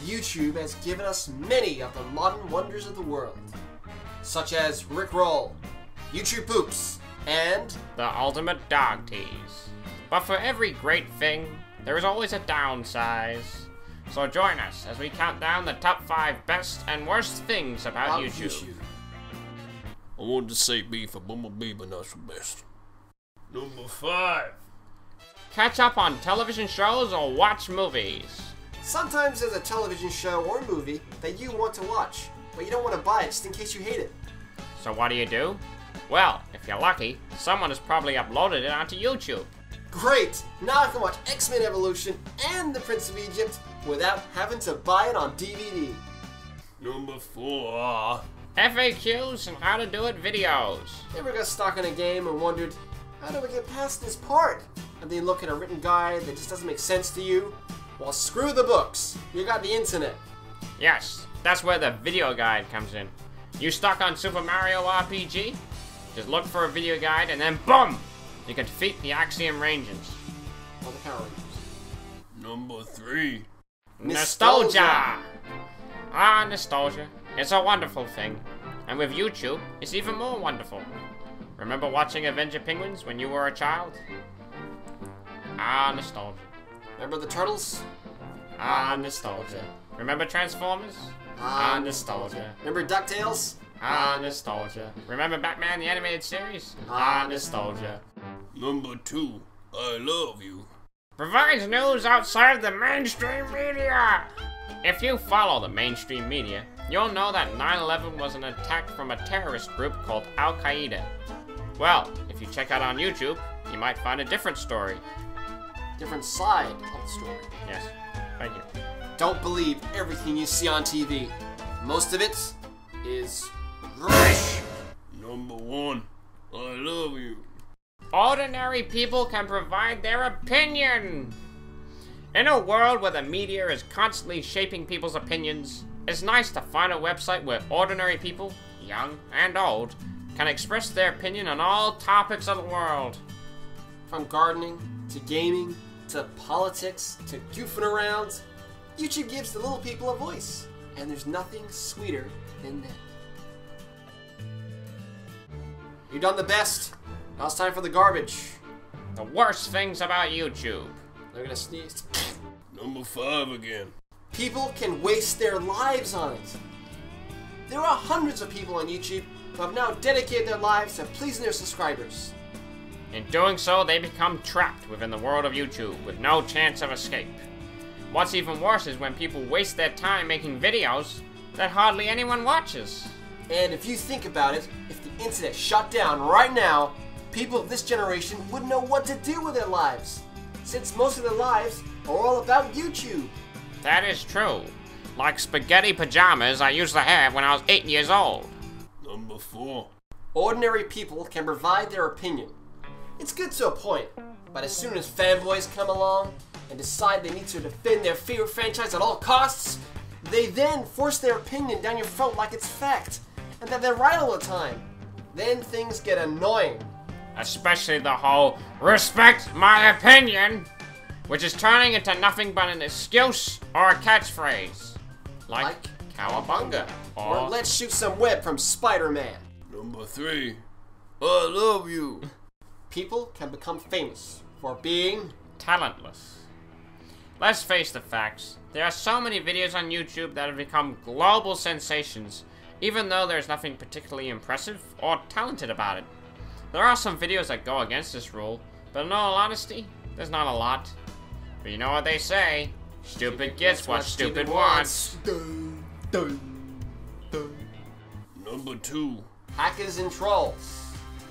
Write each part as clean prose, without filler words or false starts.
YouTube has given us many of the modern wonders of the world, such as Rickroll, YouTube Poops, and the ultimate dog tease. But for every great thing, there is always a downsize. So join us as we count down the top 5 best and worst things about YouTube. I wanted to say B for Bumblebee, but not for best. Number 5. Catch up on television shows or watch movies. Sometimes there's a television show or movie that you want to watch, but you don't want to buy it just in case you hate it. So what do? Well, if you're lucky, someone has probably uploaded it onto YouTube. Great! Now I can watch X-Men Evolution and The Prince of Egypt without having to buy it on DVD. Number 4. FAQs and how to do it videos. Ever got stuck in a game and wondered, how do I get past this part? And then look at a written guide that just doesn't make sense to you? Well, screw the books. You got the internet. Yes, that's where the video guide comes in. You stuck on Super Mario RPG? Just look for a video guide and then boom! You can defeat the Axiom Rangers. Or the Power Rangers. Number 3. Nostalgia! Ah, nostalgia. It's a wonderful thing. And with YouTube, it's even more wonderful. Remember watching Avenger Penguins when you were a child? Ah, nostalgia. Remember the Turtles? Ah, nostalgia. Remember Transformers? Ah, nostalgia. Remember DuckTales? Ah, nostalgia. Remember Batman the Animated Series? Ah, nostalgia. Number 2. I love you. Provides news outside the mainstream media. If you follow the mainstream media, you'll know that 9/11 was an attack from a terrorist group called Al-Qaeda. Well, if you check out on YouTube, you might find a different story. Different side of the story. Yes, thank you. Don't believe everything you see on TV. Most of it is rubbish. Number 1. I love you. Ordinary people can provide their opinion. In a world where the media is constantly shaping people's opinions, it's nice to find a website where ordinary people, young and old, can express their opinion on all topics of the world. From gardening, to gaming, to politics, to goofing around, YouTube gives the little people a voice. And there's nothing sweeter than that. You've done the best. Now it's time for the garbage. The worst things about YouTube. They're gonna sneeze. Number 5 again. People can waste their lives on it. There are hundreds of people on YouTube who have now dedicated their lives to pleasing their subscribers. In doing so, they become trapped within the world of YouTube with no chance of escape. What's even worse is when people waste their time making videos that hardly anyone watches. And if you think about it, if the internet shut down right now, people of this generation wouldn't know what to do with their lives, since most of their lives are all about YouTube. That is true. Like spaghetti pajamas I used to have when I was 8 years old. Number 4. Ordinary people can provide their opinion. It's good to a point, but as soon as fanboys come along and decide they need to defend their favorite franchise at all costs, they then force their opinion down your throat like it's fact, and that they're right all the time. Then things get annoying. Especially the whole respect my opinion, which is turning into nothing but an excuse or a catchphrase. Like cowabunga Or let's shoot some web from Spider-Man. Number 3. I love you. People can become famous for being talentless. Let's face the facts. There are so many videos on YouTube that have become global sensations, even though there's nothing particularly impressive or talented about it. There are some videos that go against this rule, but in all honesty, there's not a lot. But you know what they say, stupid gets what stupid wants. Number 2. Hackers and trolls.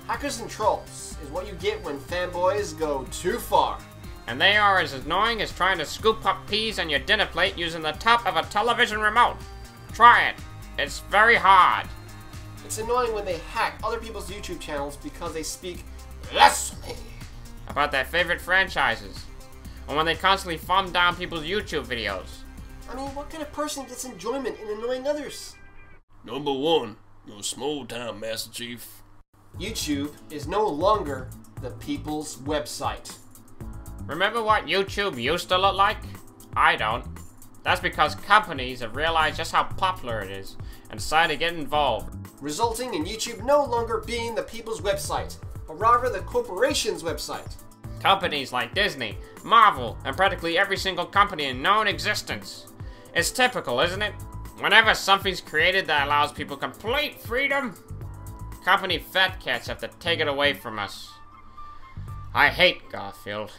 Hackers and trolls is what you get when fanboys go too far. And they are as annoying as trying to scoop up peas on your dinner plate using the top of a television remote. Try it. It's very hard. It's annoying when they hack other people's YouTube channels because they speak blasphemy about their favorite franchises, or when they constantly thumb down people's YouTube videos. I mean, what kind of person gets enjoyment in annoying others? Number 1. No small time, Master Chief. YouTube is no longer the people's website. Remember what YouTube used to look like? I don't. That's because companies have realized just how popular it is and decided to get involved, resulting in YouTube no longer being the people's website, but rather the corporation's website. Companies like Disney, Marvel, and practically every single company in known existence. It's typical, isn't it? Whenever something's created that allows people complete freedom, company fat cats have to take it away from us. I hate Garfield.